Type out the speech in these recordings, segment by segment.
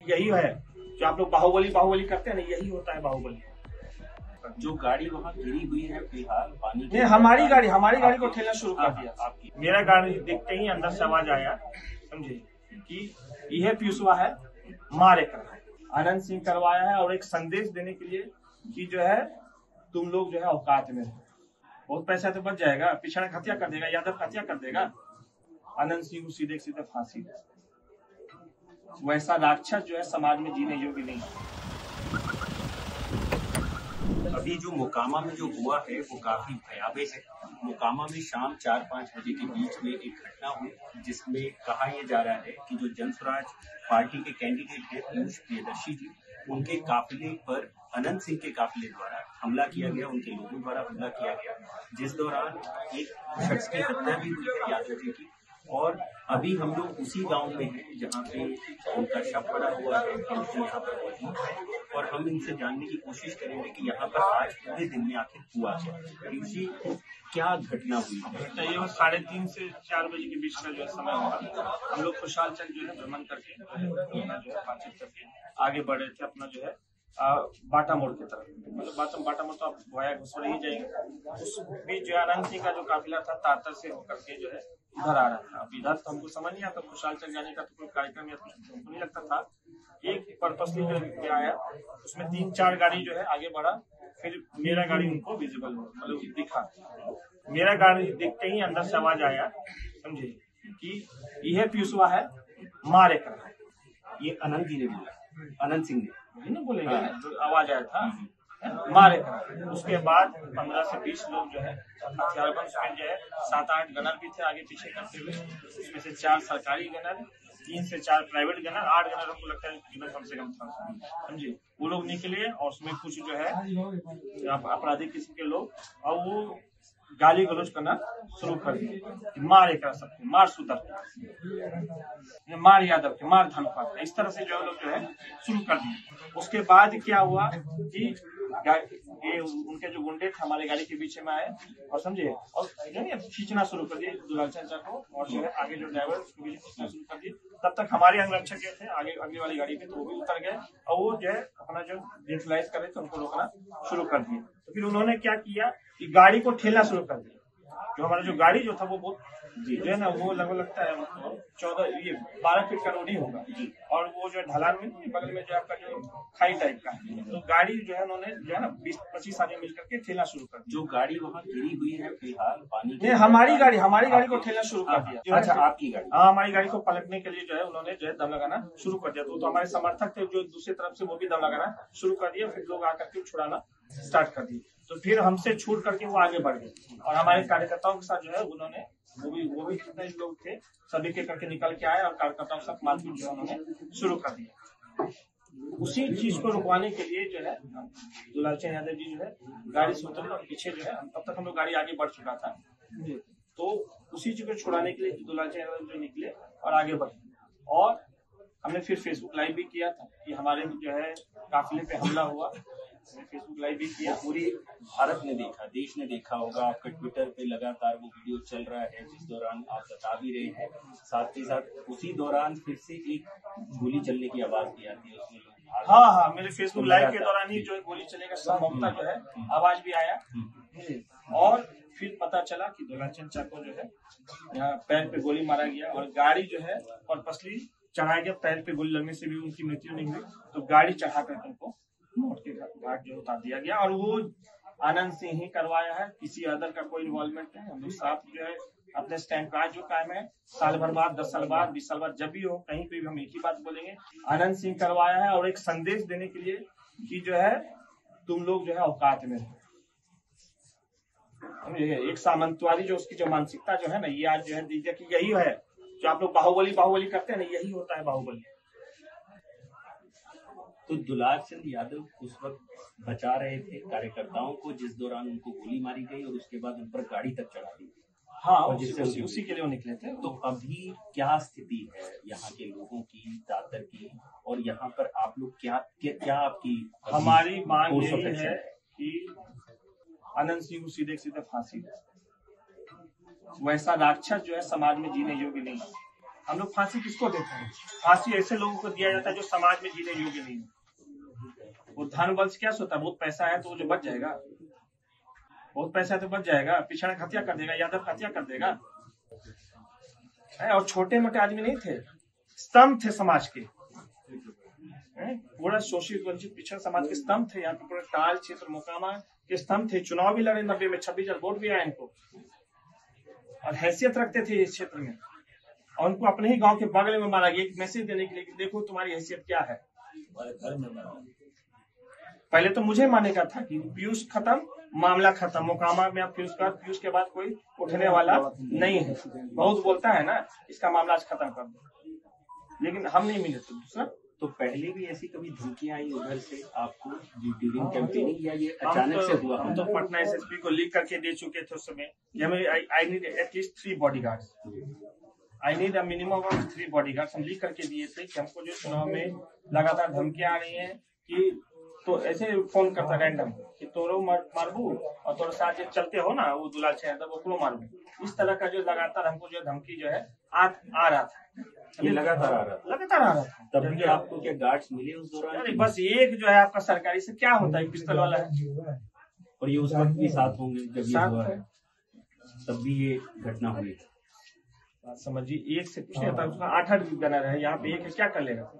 यही है जो आप लोग बाहुबली बाहुबली करते हैं ना, यही होता है बाहुबली। जो गाड़ी वहाँ गिरी हुई है फिलहाल पानी नहीं, हमारी गाड़ी को ठेलना शुरू कर दिया आपकी। मेरा गाड़ी देखते ही अंदर से आवाज आया, समझे, कि यह पियूसवा है, मारे कर आनंद सिंह करवाया है, और एक संदेश देने के लिए कि जो है तुम लोग जो है औकात में हो, बहुत पैसा तो बच जाएगा, पिछड़ा हत्या कर देगा, यादव हत्या कर देगा, आनंद सिंह को सीधे सीधे फांसी। वैसा राक्षस जो है समाज में जीने योग्य नहीं। अभी जो मोकामा में जो हुआ है वो काफी भयावह है। मोकामा में शाम 4-5 बजे के बीच में एक घटना हुई जिसमें कहा यह जा रहा है कि जो जन स्वराज पार्टी के कैंडिडेट है पीयूष प्रियदर्शी जी, उनके काफिले पर अनंत सिंह के काफिले द्वारा हमला किया गया, उनके लोगों द्वारा हमला किया गया, जिस दौरान एक शख्स की हत्या भी हुई है यादव जी की। और अभी हम लोग उसी गांव में हैं जहां पे उनका शव पड़ा हुआ है, हम यहाँ पर मौजूद हैं और हम इनसे जानने की कोशिश करेंगे कि यहाँ पर आज पूरे दिन में आखिर हुआ क्या, क्या घटना हुई है। ये 3:30 से 4 बजे के बीच का जो है समय होगा। हम लोग खुशहाल चंद जो है भ्रमण करके अपना जो है बातचीत करके आगे बढ़ रहे थे अपना जो है बाटा मोड़ की तरफ। मतलब बाटा मोड़ तो आप वाया घुसड़ ही जाएंगे। उस बीच जो आनंद सिंह का जो काफिला था तातर से होकर के जो है इधर आ रहा था। अब इधर तो हमको समझ नहीं आता, खुशहाल चंद जाने का तो कोई कार्यक्रम या कुछ हमको नहीं लगता था। एक पर्पसली जो आया उसमें 3-4 गाड़ी जो है आगे बढ़ा, फिर मेरा गाड़ी उनको विजिबल हो मतलब दिखा। मेरा गाड़ी देखते ही अंदर से आवाज आया, समझे, कि यह पियूसवा है, मारे कर। ये अनंत जी ने बोला, अनंत सिंह ने बोलेगा, आवाज आया था मारे कर। उसके बाद 15 से 20 लोग जो है हथियारबंद जो है 7-8 गनर भी थे आगे पीछे करते हुए, उसमें से 4 सरकारी गनर, 3 से 4 प्राइवेट गनर, 8 गनर हमको लगता है कम से कम था, समझे। वो लोग निकले और उसमें कुछ जो है आपराधिक किस्म के लोग, और वो गाली गलौज करना शुरू कर दिए, मार एक सबके, मार सुधर, मार यादव के, मार धनपाल, इस तरह से जो लोग जो है शुरू कर दिए। उसके बाद क्या हुआ कि ये उनके जो गुंडे थे हमारे गाड़ी के पीछे में आए और समझे, और खींचना शुरू कर दिए दुलाल चाचा को, और जो है आगे जो ड्राइवर खींचना शुरू कर दिए। तब तक हमारे अंगरक्षक थे आगे अगली वाली गाड़ी पे, तो वो भी उतर गए और वो जो है अपना जो न्यूट्रलाइज कर रहे थे उनको रोकना शुरू कर दिए। तो फिर उन्होंने क्या किया कि गाड़ी को ठेलना शुरू कर दिया। जो हमारा जो गाड़ी जो था वो बहुत जो है ना, वो लगभग लगता है 12 फीट का रोड ही होगा, और वो जो ढलान में बगल में जो आपका जो खाई टाइप का है, तो गाड़ी जो है उन्होंने जो है ना 20-25 आदमी मिलकर के ठेलना शुरू कर दिया। जो गाड़ी वहाँ गिरी हुई है फिलहाल पानी नहीं, हमारी गाड़ी को ठेलना शुरू कर दिया। अच्छा, आपकी गाड़ी? हाँ, हमारी गाड़ी को पलटने के लिए जो है उन्होंने जो है दम लगाना शुरू कर दिया। तो हमारे समर्थक थे जो दूसरी तरफ से, वो भी दम लगाना शुरू कर दिया। फिर लोग आकर के छुड़ाना स्टार्ट कर दिए, तो फिर हमसे छूट करके वो आगे बढ़ गए, और हमारे कार्यकर्ताओं के साथ जो है उन्होंने वो भी जितने लोग थे सभी के करके निकल के आए, और कार्यकर्ताओं के साथ मारपीट जो उन्होंने शुरू कर दिया। उसी चीज को रुकवाने के लिए जो है दुलाल चंद यादव जी जो है गाड़ी से उतर और पीछे जो है, तब तक हम लोग गाड़ी आगे बढ़ चुका था, तो उसी चीज को छुड़ाने के लिए दुलाल चंद यादव जो निकले और आगे बढ़े। और हमने फिर फेसबुक लाइव भी किया था कि हमारे जो है काफिले पे हमला हुआ, फेसबुक लाइव भी किया। पूरी भारत ने देखा, देश ने देखा होगा, आपके ट्विटर पे लगातार वो वीडियो चल रहा है जिस दौरान आप बता भी रहे हैं। साथ ही साथ उसी दौरान फिर से एक गोली चलने की आवाज भी आती है, उसमें लोग हाँ, मेरे फेसबुक लाइव के दौरान ही जो है गोली चलेगा संभवतः जो है आवाज भी आया, और फिर पता चला कि दुलाल चंद चाको जो है यहाँ पैर पे गोली मारा गया, और गाड़ी जो है पर्पसली चढ़ाया गया। पैर पे गोली लगने से भी उनकी मृत्यु नहीं हुई, तो गाड़ी चढ़ा करके उनको मौत के घाट जो उतार दिया गया, और वो आनंद सिंह ही करवाया है, किसी अदर का कोई इन्वॉल्वमेंट नहीं। हम लोग साथ जो है अपने स्टैंड का जो कायम है, साल भर बाद, 10 साल बाद, 20 साल बाद जब भी हो कहीं पे भी हम एक ही बात बोलेंगे, आनंद सिंह करवाया है, और एक संदेश देने के लिए कि जो है तुम लोग जो है औकात में रहो। एक सामंतवादी जो उसकी जो मानसिकता जो है ना, ये आज जो है दीजिए कि यही है जो आप लोग बाहुबली करते हैं ना, यही होता है बाहुबली। तो दुलाल चंद यादव उस वक्त बचा रहे थे कार्यकर्ताओं को जिस दौरान उनको गोली मारी गई, और उसके बाद उन पर गाड़ी तक चढ़ा दी। हाँ, और जिससे उसी के लिए वो निकले थे। तो अभी क्या स्थिति है यहाँ के लोगों की, दादर की, और यहाँ पर आप लोग क्या आपकी? हमारी मांग यही है कि आनंद सिंह को सीधे सीधे फांसी। वैसा राक्षस जो है समाज में जीने योग्य नहीं। हम लोग फांसी किसको देते हैं? फांसी ऐसे लोगों को दिया जाता है जो समाज में जीने योग्य नहीं है। वो धन बल से क्या सोता है? बहुत पैसा है तो वो जो बच जाएगा, बहुत पैसा है तो बच जाएगा, पिछड़ा हत्या कर देगा, यादव हत्या कर देगा। और छोटे मोटे आदमी नहीं थे, स्तंभ थे समाज के, पूरा शोषित वंचित पिछड़ा समाज के स्तंभ थे। यहाँ पे पूरे टाल क्षेत्र मोकामा के स्तंभ थे। चुनाव भी लड़े 90 में, 26,000 वोट भी आए इनको, और हैसियत रखते थे इस क्षेत्र में। और उनको अपने ही गांव के बगल में मारा गया, एक मैसेज देने के लिए कि देखो तुम्हारी हैसियत क्या है। घर में मारा। पहले तो मुझे मानने का था कि पीयूष खत्म, मामला खत्म, मोकामा में अब पीयूष के बाद कोई उठने वाला नहीं है। बहुत बोलता है ना, इसका मामला आज खत्म कर दो, लेकिन हम नहीं मिले। तो दूसरा, तो पहले भी ऐसी कभी धमकियां आई उधर से आपको ड्यूरिंग कैंपेनिंग, या ये अचानक से हुआ? हम तो पटना एसएसपी को लिख करके दे चुके थे उस समय कि हमें I need at least 3 bodyguards, I need a minimum of 3 bodyguards. हम लिख करके दिए थे कि हमको जो चुनाव में लगातार धमकियां आ रही हैं कि, तो ऐसे फोन करता रैंडम कि तोरो मारबू और तोरे साथ जो चलते हो ना वो दुलाल छे तब ओकरो मारबू। इस तरह का जो लगातार हमको जो धमकी जो है आ रहा था, ये लगातार आ रहा था। तब भी आपको क्या गार्ड्स मिले उस दौरान? बस एक जो है आपका सरकारी से क्या होता है, पिस्तौल वाला है, और ये उस वक्त भी साथ होंगे जब ये हुआ है, तब भी ये घटना हुई। समझिए, एक से पूछे था उसका 8 गनर है, यहाँ पे एक है, क्या कर लेगा?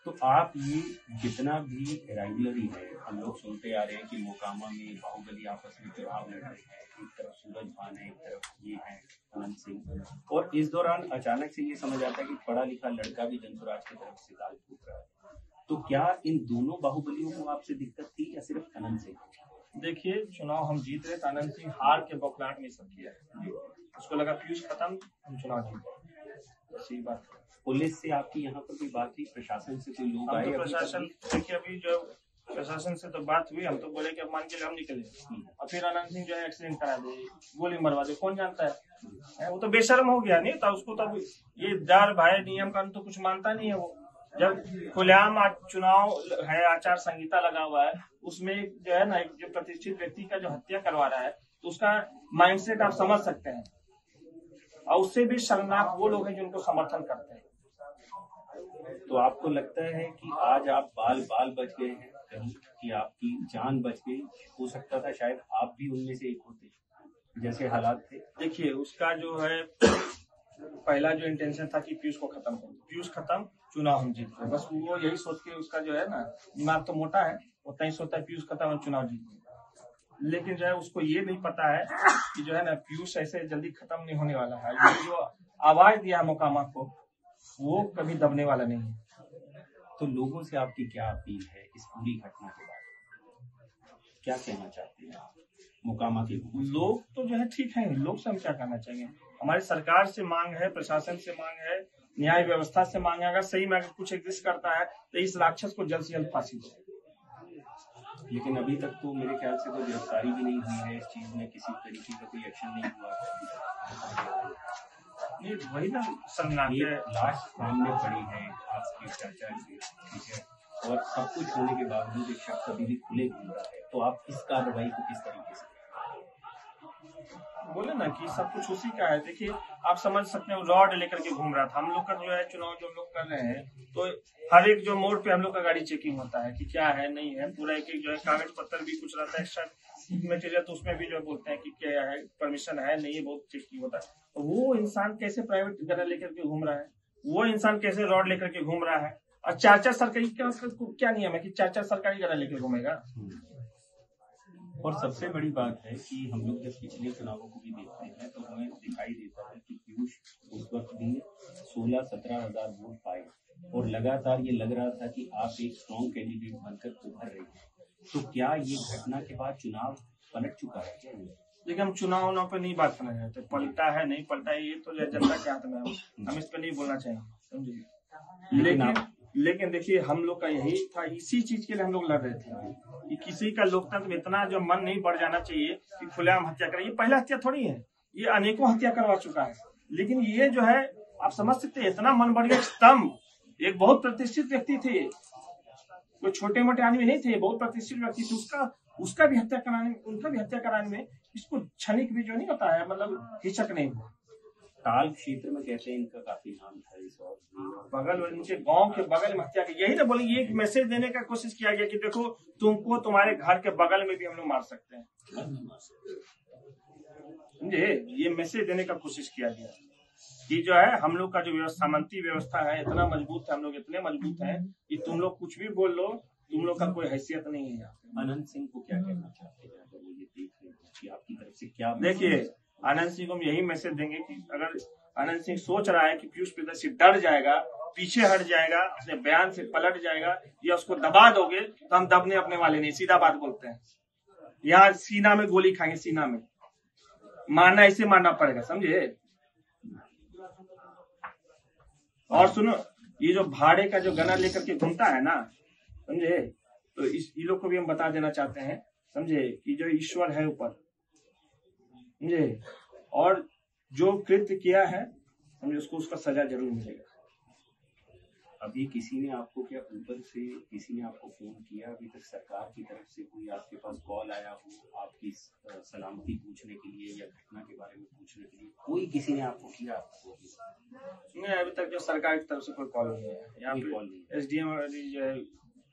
तो आप ये जितना भी रेगुलरी है, हम लोग सुनते आ रहे हैं कि मोकामा में बाहुबली आपस में चुनाव लड़ रहे हैं, एक तरफ सूरज भान है, एक तरफ ये है अनंत सिंह, और इस दौरान अचानक से ये समझ आता है कि पढ़ा लिखा लड़का भी जनसुराज की तरफ से दाल फूक रहा है। तो क्या इन दोनों बाहुबलियों को आपसे दिक्कत थी या सिर्फ अनंत सिंह? देखिए, चुनाव हम जीत रहे, आनंद सिंह हार के बौखलाहट में सब किया है। उसको लगा पीयूष खत्म, हम चुनाव जीत। सही बात। पुलिस से आपकी यहाँ पर कोई बात हुई? प्रशासन से कोई लोग आए? तो प्रशासन, देखिए अभी जो प्रशासन से तो बात हुई, हम तो बोले कि अब मान के हम निकले, और फिर आनंद सिंह जो है एक्सीडेंट करा दे, गोली मरवा दे, कौन जानता है? वो तो बेशर्म हो गया नहीं था, उसको तो ये डर भय नियम कानून तो कुछ मानता नहीं है। वो जब खुलेआम चुनाव है, आचार संहिता लगा हुआ है, उसमें जो है ना, जो प्रतिष्ठित व्यक्ति का जो हत्या करवा रहा है, तो उसका माइंडसेट आप समझ सकते हैं। और उससे भी शर्मनाक वो लोग हैं जो उनको समर्थन करते हैं। तो आपको लगता है कि आज आप बाल बच गए हैं कहीं, कि आपकी जान बच गई? हो सकता था शायद आप भी उनमें से एक होते जैसे हालात थे। देखिए, उसका जो है पहला जो इंटेंशन था कि पीयूष को खत्म कर, पीयूष खत्म, चुनाव हम जीत गए, बस वो यही सोच के उसका जो है ना, दिमाग तो मोटा है, उतना ही सोचता है पीयूष खत्म और चुनाव जीत गए। लेकिन जो है उसको ये नहीं पता है कि जो है ना, पीयूष ऐसे जल्दी खत्म नहीं होने वाला है। जो आवाज दिया मोकामा को, वो कभी दबने वाला नहीं है। तो लोगों से आपकी क्या अपील है इस पूरी घटना के बाद? क्या कहना चाहते हैं आप मोकामा के लोग? तो जो है ठीक है, लोग से हम क्या कहना चाहिए? हमारी सरकार से मांग है, प्रशासन से मांग है, न्याय व्यवस्था से मांग है, अगर सही में अगर कुछ एग्जिस्ट करता है तो इस राक्षस को जल्द से जल्द फांसी दो। लेकिन अभी तक तो मेरे ख्याल से कोई गिरफ्तारी भी नहीं हुई है इस चीज में, किसी तरीके का कोई एक्शन नहीं हुआ। नहीं, वही ना शर्मनाक है। लाश सामने पड़ी है आपके चाचा की, ठीक है, और सब कुछ होने के बावजूद एक शख्स अभी भी खुले घूम रहा है, तो आप इस कार्रवाई को किस तरीके से बोले ना कि सब कुछ उसी का है? देखिए, आप समझ सकते हैं, रॉड लेकर के घूम रहा था। हम लोग का जो है चुनाव जो हम लोग कर रहे हैं, तो हर एक जो मोड़ पे हम लोग का गाड़ी चेकिंग होता है कि क्या है नहीं है, पूरा एक जो है कागज पत्र भी कुछ रहता है, एक्स्ट्रा मटेरियल, तो उसमें भी जो बोलते हैं कि क्या है, परमिशन है नहीं है, बहुत चेकिंग होता है। तो वो इंसान कैसे प्राइवेट गाड़ी लेकर के घूम रहा है? वो इंसान कैसे रॉड लेकर के घूम रहा है? और 4 सरकारी क्या नियम है कि 4 सरकारी गाड़ी लेकर घूमेगा? और सबसे बड़ी बात है कि हम लोग जब पिछले चुनावों को भी देखते हैं तो हमें दिखाई देता है कि पीयूष उस वक्त भी 16-17 हजार वोट पाए, और लगातार ये लग रहा था कि आप एक स्ट्रॉन्ग कैंडिडेट बनकर उभर रहे हैं। तो क्या ये घटना के बाद चुनाव पलट चुका है? देखिए, हम चुनाव पे नहीं बात करना चाहते, पलटा है नहीं पलटा है ये तो जनता के हाथ में है, हम इस पे नहीं बोलना चाहिए, समझिए। लेकिन देखिए, हम लोग का यही था, इसी चीज के लिए हम लोग लड़ रहे थे कि किसी का लोकतंत्र में इतना जो मन नहीं बढ़ जाना चाहिए कि खुलेआम हत्या करे। ये पहला हत्या थोड़ी है, ये अनेकों हत्या करवा चुका है। लेकिन ये जो है, आप समझ सकते हैं, इतना मन बढ़ गया। स्तंभ, एक बहुत प्रतिष्ठित व्यक्ति थे, कोई छोटे मोटे आदमी नहीं थे, बहुत प्रतिष्ठित व्यक्ति थे, उसका भी हत्या कराने में, उनका भी हत्या कराने में इसको क्षणिक भी जो नहीं होता है, मतलब हिचक नहीं हुआ। ताल क्षेत्र में कहते हैं इनका काफी नाम था इस और बगल उनके गांव के बगल में हत्या की। यही तो बोले, ये एक मैसेज देने का कोशिश किया गया कि देखो तुमको तुम्हारे घर के बगल में भी हम लोग मार सकते हैं, समझे। ये मैसेज देने का कोशिश किया गया कि जो है हम लोग का जो सामंती व्यवस्था है इतना मजबूत है, हम लोग इतने मजबूत हैं कि तुम लोग कुछ भी बोल लो, तुम लोग का कोई हैसियत नहीं है। अनंत सिंह को क्या कहना चाहते हैं अगर वो ये देख रहे हैं कि आपकी तरफ से क्या? देखिए, आनंद सिंह को हम यही मैसेज देंगे कि अगर आनंद सिंह सोच रहा है कि पीयूष प्रियदर्शी डर जाएगा, पीछे हट जाएगा, अपने बयान से पलट जाएगा या उसको दबा दोगे, तो हम दबने अपने वाले नहीं, सीधा बात बोलते हैं। यहाँ सीना में गोली खाएंगे, सीना में मारना, ऐसे मारना पड़ेगा, समझे। और सुनो, ये जो भाड़े का जो गनर लेकर के घूमता है ना, समझे, तो इस लोग को भी हम बता देना चाहते हैं, समझे, कि जो ईश्वर है ऊपर, समझे, और जो कृत्य किया है समझे उसको उसका सजा जरूर मिलेगा। अभी किसी ने आपको क्या ऊपर से किसी ने आपको फोन किया? अभी तक सरकार की तरफ से कोई आपके पास कॉल आया हो आपकी सलामती पूछने के लिए या घटना के बारे में पूछने के लिए? कोई किसी ने आपको किया? आपको नहीं, अभी तक जो सरकार की तरफ से कोई कॉल नहीं है। यहाँ पे कॉल नहीं, SDM जो है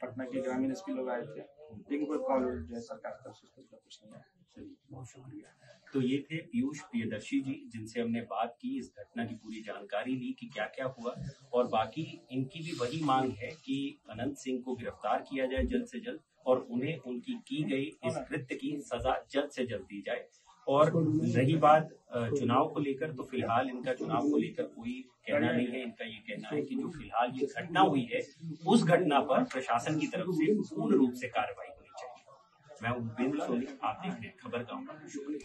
पटना के ग्रामीण SP लोग आए थे, लेकिन कोई कॉल जो है सरकार की तरफ से कुछ नहीं है। चलिए, बहुत शुक्रिया। तो ये थे पीयूष प्रियदर्शी जी, जिनसे हमने बात की, इस घटना की पूरी जानकारी ली कि क्या क्या हुआ, और बाकी इनकी भी वही मांग है कि अनंत सिंह को गिरफ्तार किया जाए जल्द से जल्द और उन्हें उनकी की गई इस कृत्य की सजा जल्द से जल्द दी जाए। और रही बात चुनाव को लेकर, तो फिलहाल इनका चुनाव को लेकर कोई कहना नहीं है। इनका ये कहना है कि जो फिलहाल ये घटना हुई है उस घटना पर प्रशासन की तरफ से पूर्ण रूप से कार्रवाई होनी चाहिए। मैं उपेंद्र सोनी, आप देख रहे हैं खबर गाँव। शुक्रिया।